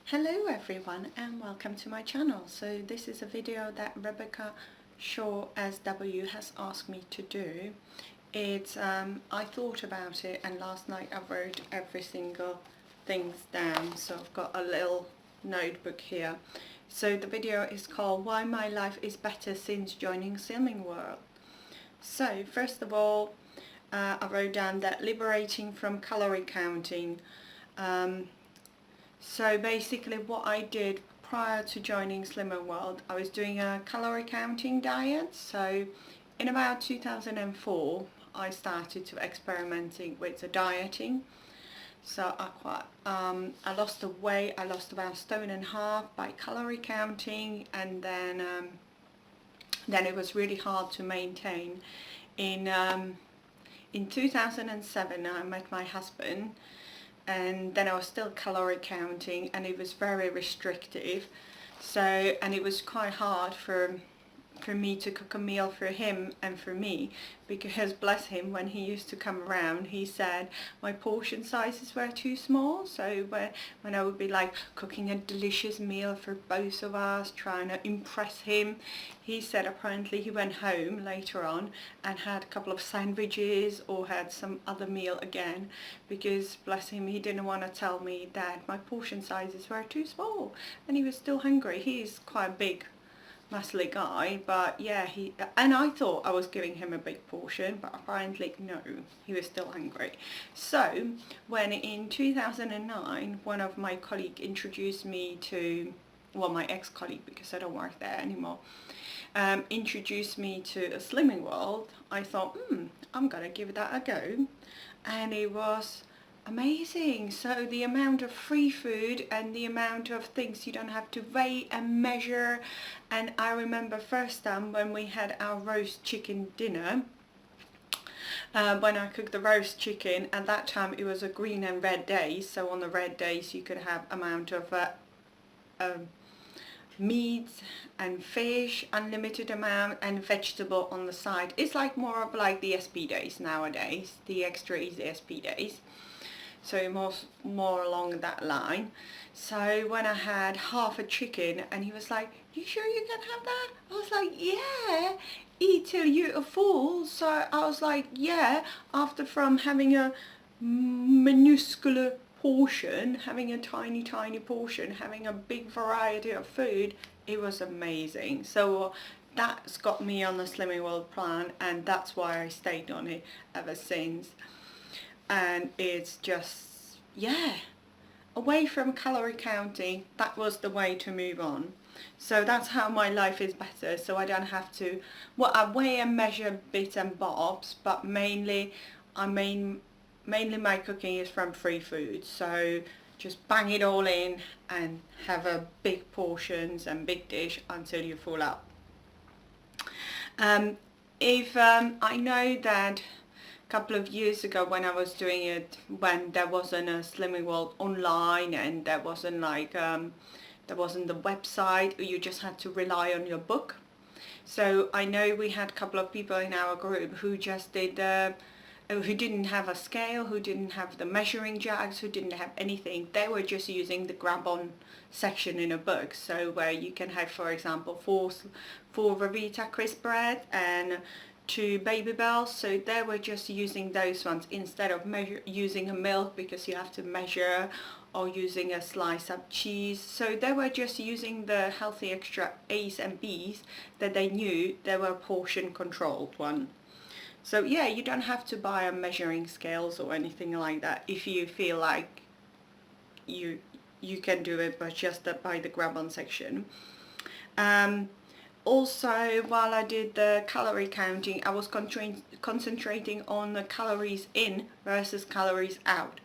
Hello everyone and welcome to my channel. So this is a video that Rebecca Shaw SW has asked me to do. It's I thought about it and last night I wrote every single things down, so I've got a little notebook here. So the video is called Why My Life is Better Since Joining Slimming World. So first of all, I wrote down that liberating from calorie counting. So basically what I did prior to joining Slimming World, I was doing a calorie counting diet. So in about 2004 I started to experimenting with the dieting. So I lost the weight. I lost about 1.5 stone by calorie counting, and then it was really hard to maintain. In 2007 I met my husband, and then I was still calorie counting and it was very restrictive, and it was quite hard for me to cook a meal for him and for me, because bless him, when he used to come around he said my portion sizes were too small. So when I would be like cooking a delicious meal for both of us, trying to impress him, he said apparently he went home later on and had a couple of sandwiches or had some other meal again, because bless him, he didn't want to tell me that my portion sizes were too small, and he was still hungry. He's quite a big muscly guy, but yeah, and I thought I was giving him a big portion, but apparently no, he was still hungry. So when in 2009 one of my colleagues introduced me to, well, my ex-colleague, because I don't work there anymore, introduced me to a Slimming World, I thought, I'm gonna give that a go, and it was amazing. So the amount of free food and the amount of things you don't have to weigh and measure. And I remember first time when we had our roast chicken dinner, when I cooked the roast chicken, at that time it was a green and red day, so on the red days you could have amount of meats and fish, unlimited amount, and vegetable on the side. It's like more of like the SP days nowadays, the extra easy SP days. So more along that line. So when I had half a chicken and he was like, you sure you can have that? I was like, yeah, eat till you're full. So I was like, yeah, after from having a minuscule portion, having a tiny portion, having a big variety of food, it was amazing. So that's got me on the Slimming World plan, and that's why I stayed on it ever since. And it's just, yeah, away from calorie counting, that was the way to move on. So that's how my life is better. So I don't have to, well, I weigh and measure bits and bobs, but mainly my cooking is from free food. So just bang it all in and have a big portions and big dish until you full up. I know that couple of years ago when I was doing it, when there wasn't a Slimming World online and there wasn't like there wasn't the website, you just had to rely on your book. So I know we had a couple of people in our group who just did who didn't have a scale, who didn't have the measuring jugs, who didn't have anything. They were just using the grab on section in a book, so where you can have, for example, four Revita crisp bread and 2 Babybel. So they were just using those ones instead of using a milk, because you have to measure, or using a slice of cheese. So they were just using the healthy extra A's and B's that they knew they were portion controlled one. So yeah, you don't have to buy a measuring scales or anything like that if you feel like you can do it, but just by the grab on section. Also, while I did the calorie counting, I was concentrating on the calories in versus calories out.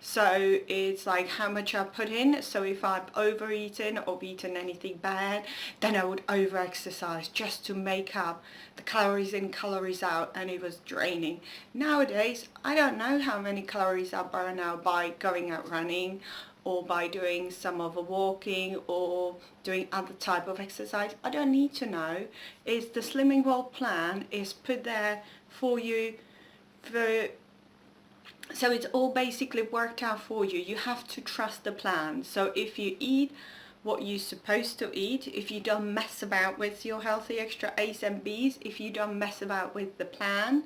So it's like how much I put in. So if I've overeaten or eaten anything bad, then I would over exercise just to make up the calories in, calories out, and it was draining. Nowadays, I don't know how many calories I burn out by going out running, or by doing some of the walking, or doing other type of exercise. I don't need to know. It's the Slimming World plan is put there for you So it's all basically worked out for you. You have to trust the plan. So if you eat what you're supposed to eat, if you don't mess about with your healthy extra A's and B's, if you don't mess about with the plan,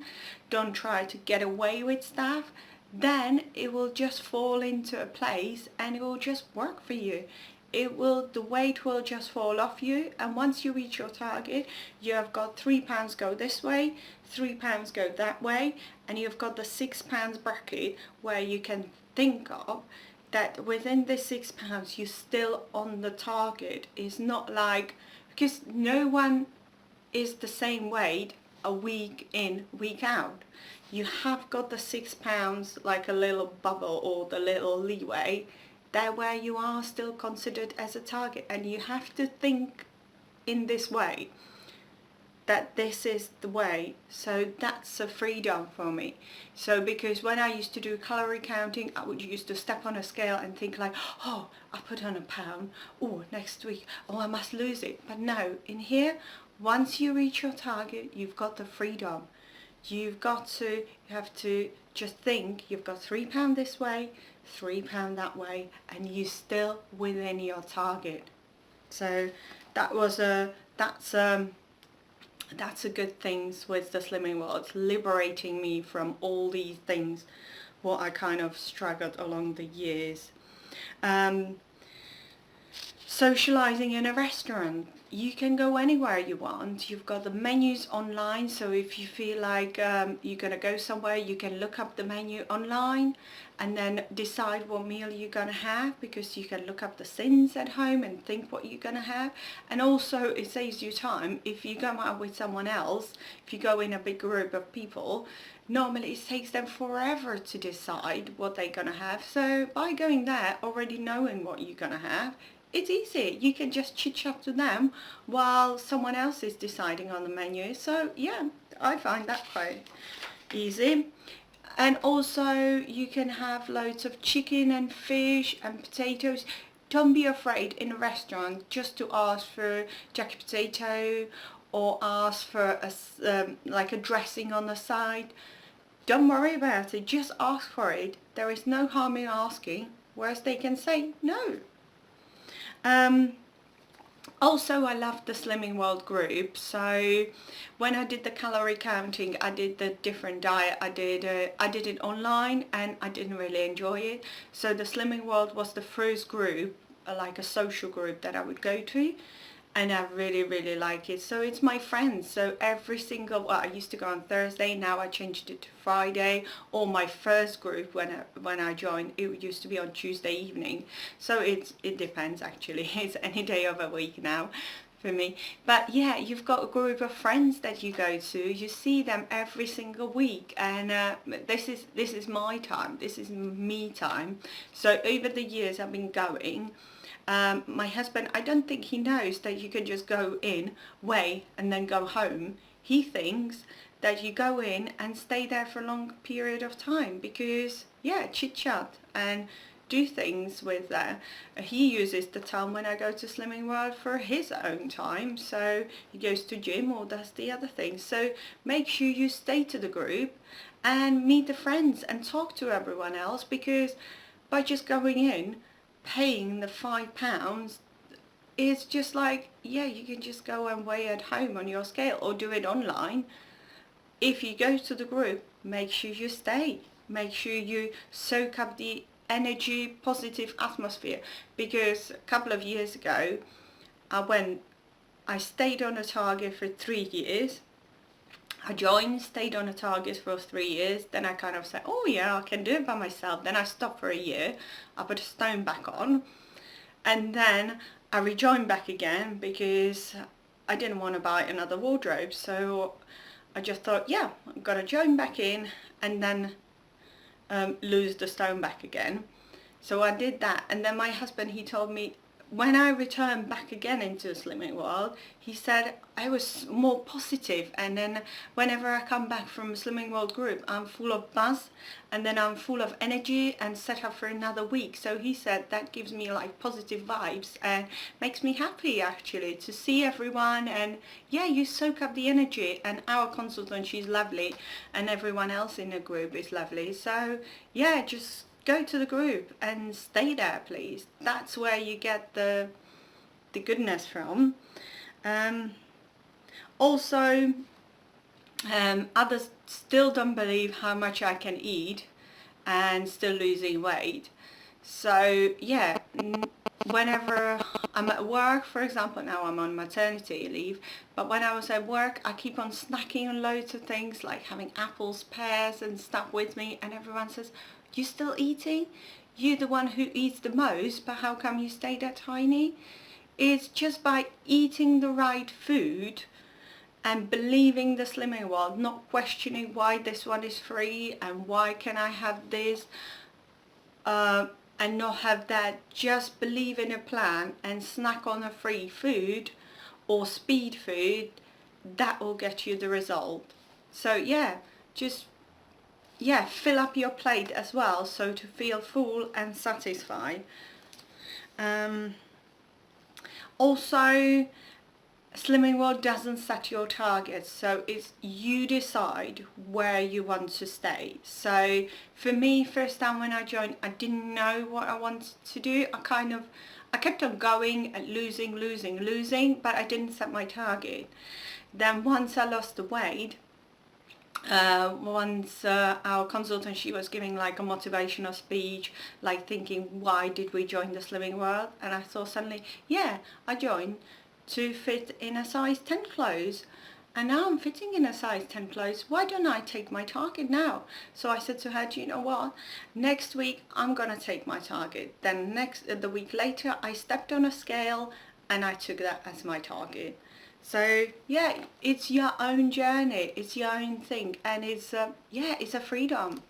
don't try to get away with stuff, then it will just fall into a place and it will just work for you. The weight will just fall off you, and once you reach your target, you have got £3 go this way, £3 go that way, and you've got the £6 bracket where you can think of that within the £6 you're still on the target. It's not like, because no one is the same weight a week in, week out. You have got the £6 like a little bubble or the little leeway there where you are still considered as a target, and you have to think in this way, that this is the way. So that's a freedom for me. So because when I used to do calorie counting, I would used to step on a scale and think like, oh, I put on a pound, oh, next week, oh, I must lose it. But no, in here, once you reach your target, you've got the freedom. You have to just think you've got £3 this way, £3 that way, and you're still within your target. So that's a good thing with the Slimming World. It's liberating me from all these things what I kind of struggled along the years. Socializing in a restaurant. You can go anywhere you want. You've got the menus online, so if you feel like you're going to go somewhere, you can look up the menu online and then decide what meal you're going to have, because you can look up the sins at home and think what you're going to have. And also it saves you time. If you go out with someone else, if you go in a big group of people, normally it takes them forever to decide what they're going to have. So by going there already knowing what you're going to have, it's easy. You can just chit chat to them while someone else is deciding on the menu. So yeah, I find that quite easy. And also you can have loads of chicken and fish and potatoes. Don't be afraid in a restaurant just to ask for jacket potato or ask for like a dressing on the side. Don't worry about it, just ask for it. There is no harm in asking, whereas they can say no. Also, I love the Slimming World group. So when I did the calorie counting, I did the different diet. I did it online and I didn't really enjoy it. So the Slimming World was the first group, like a social group that I would go to. And I really like it. So it's my friends. So every single, well, I used to go on Thursday, now I changed it to Friday. Or my first group when I joined, it used to be on Tuesday evening. So it depends actually. It's any day of a week now for me. But yeah, you've got a group of friends that you go to. You see them every single week, and this is my time. This is me time. So over the years I've been going. My husband, I don't think he knows that you can just go in, weigh, and then go home. He thinks that you go in and stay there for a long period of time because, yeah, chit-chat and do things with that. He uses the time when I go to Slimming World for his own time, so he goes to gym or does the other things. So make sure you stay to the group and meet the friends and talk to everyone else, because by just going in, paying the £5 is just like, yeah, you can just go and weigh at home on your scale or do it online. If you go to the group, make sure you stay. Make sure you soak up the energy, positive atmosphere. Because a couple of years ago, I stayed on a target for 3 years. I joined, stayed on a target for 3 years, then I kind of said, oh yeah, I can do it by myself. Then I stopped for a year, I put a stone back on, and then I rejoined back again because I didn't want to buy another wardrobe. So I just thought, yeah, I'm going to join back in and then lose the stone back again. So I did that, and then my husband, he told me, when I returned back again into the Slimming World, he said I was more positive, and then whenever I come back from a Slimming World group, I'm full of buzz, and then I'm full of energy and set up for another week. So he said that gives me like positive vibes and makes me happy actually to see everyone, and yeah, you soak up the energy. And our consultant, she's lovely, and everyone else in the group is lovely. So yeah, just go to the group and stay there, please. That's where you get the goodness from. Also, others still don't believe how much I can eat and still losing weight. So yeah, whenever I'm at work, for example, now I'm on maternity leave, but when I was at work, I keep on snacking on loads of things, like having apples, pears and stuff with me, and everyone says, you still eating? You're the one who eats the most, but how come you stay that tiny? It's just by eating the right food and believing the Slimming World, not questioning why this one is free and why can I have this and not have that. Just believe in a plan and snack on a free food or speed food. That will get you the result. So yeah, just fill up your plate as well, so to feel full and satisfied. Also, Slimming World doesn't set your targets, so it's you decide where you want to stay. So for me, first time when I joined, I didn't know what I wanted to do. I kept on going and losing, but I didn't set my target. Then once I lost the weight, once our consultant, she was giving like a motivational speech, like thinking, why did we join the Slimming World? And I thought suddenly, yeah, I joined to fit in a size 10 clothes, and now I'm fitting in a size 10 clothes. Why don't I take my target now? So I said to her, do you know what, next week I'm gonna take my target. Then the week later I stepped on a scale and I took that as my target. So yeah, it's your own journey, it's your own thing, and it's it's a freedom.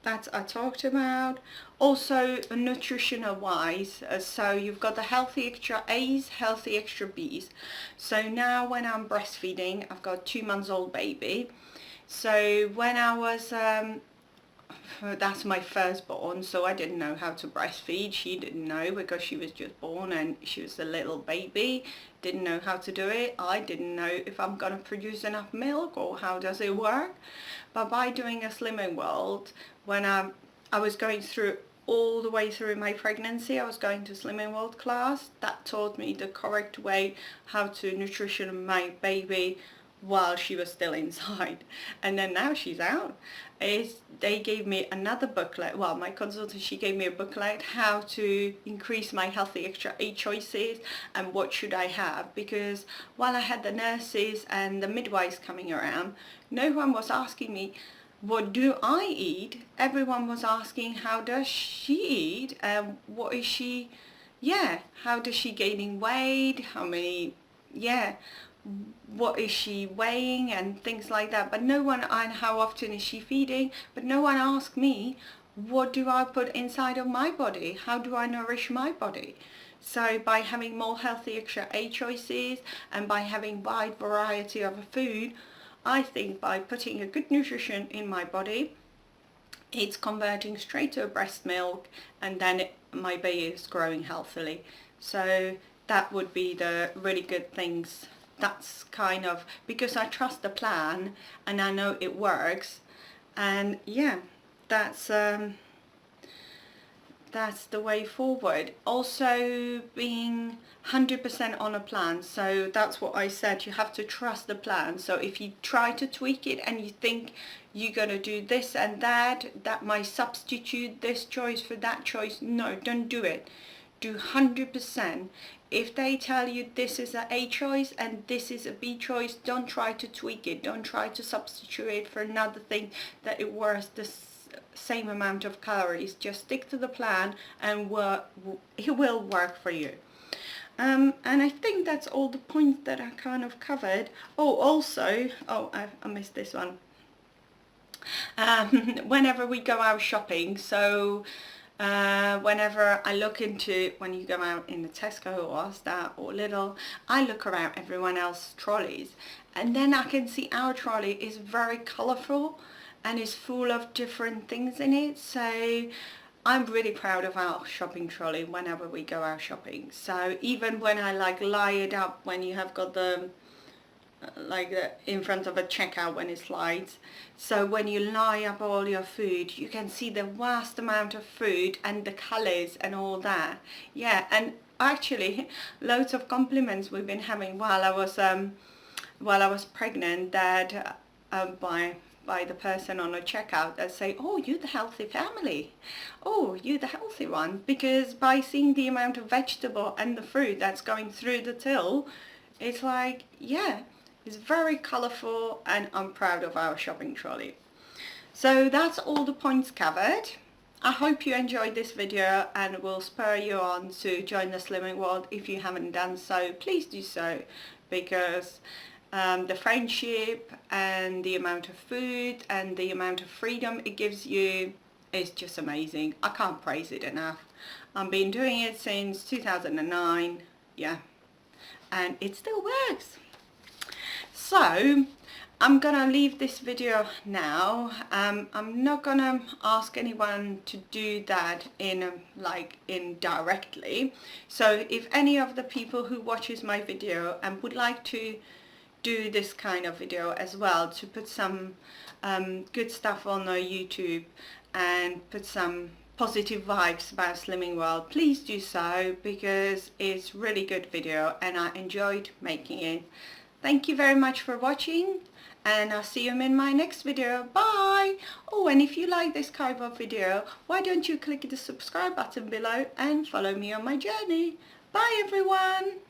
That I talked about. Also nutritional wise, so you've got the healthy extra A's, healthy extra B's. So now when I'm breastfeeding, I've got 2 months old baby. So when I was that's my firstborn, so I didn't know how to breastfeed. She didn't know because she was just born and she was a little baby, didn't know how to do it. I didn't know if I'm gonna produce enough milk or how does it work. But by doing a Slimming World, when I was going through all the way through my pregnancy, I was going to Slimming World class. That taught me the correct way how to nutrition my baby while she was still inside. And then now she's out, they gave me another booklet. Well, my consultant, she gave me a booklet how to increase my healthy extra 8 choices and what should I have, because while I had the nurses and the midwives coming around, no one was asking me what do I eat. Everyone was asking how does she eat and what is she, how does she gaining weight, how many, what is she weighing and things like that. But no one, and how often is she feeding, but no one asked me what do I put inside of my body, how do I nourish my body. So by having more healthy extra 8 choices and by having wide variety of food, I think by putting a good nutrition in my body, it's converting straight to a breast milk, and then my baby is growing healthily. So that would be the really good things. That's kind of because I trust the plan and I know it works, and that's the way forward. Also being 100% on a plan, so that's what I said, you have to trust the plan. So if you try to tweak it and you think you're going to do this and that might substitute this choice for that choice, no, don't do it. Do 100%. If they tell you this is a A choice and this is a B choice, don't try to tweak it, don't try to substitute it for another thing that it works the same amount of calories. Just stick to the plan and it will work for you. And I think that's all the points that I kind of covered. I missed this one. Whenever we go out shopping, so Whenever I look into, when you go out in the Tesco or Asda or Lidl, I look around everyone else's trolleys, and then I can see our trolley is very colourful and is full of different things in it. So I'm really proud of our shopping trolley whenever we go out shopping. So even when I like lie it up, when you have got the in front of a checkout when it slides, so when you lie up all your food, you can see the vast amount of food and the colors and all that. Yeah, and actually loads of compliments we've been having while I was pregnant, that by the person on a checkout, that say, oh, you're the healthy family, oh, you're the healthy one, because by seeing the amount of vegetable and the fruit that's going through the till, it's like, yeah, it's very colourful, and I'm proud of our shopping trolley. So that's all the points covered. I hope you enjoyed this video, and will spur you on to join the Slimming World. If you haven't done so, please do so, because the friendship and the amount of food and the amount of freedom it gives you is just amazing. I can't praise it enough. I've been doing it since 2009, yeah, and it still works. So I'm gonna leave this video now. I'm not gonna ask anyone to do that indirectly. So if any of the people who watches my video and would like to do this kind of video as well, to put some good stuff on their YouTube and put some positive vibes about Slimming World, please do so, because it's really good video and I enjoyed making it. Thank you very much for watching, and I'll see you in my next video. Bye! Oh, and if you like this kind of video, why don't you click the subscribe button below and follow me on my journey. Bye everyone!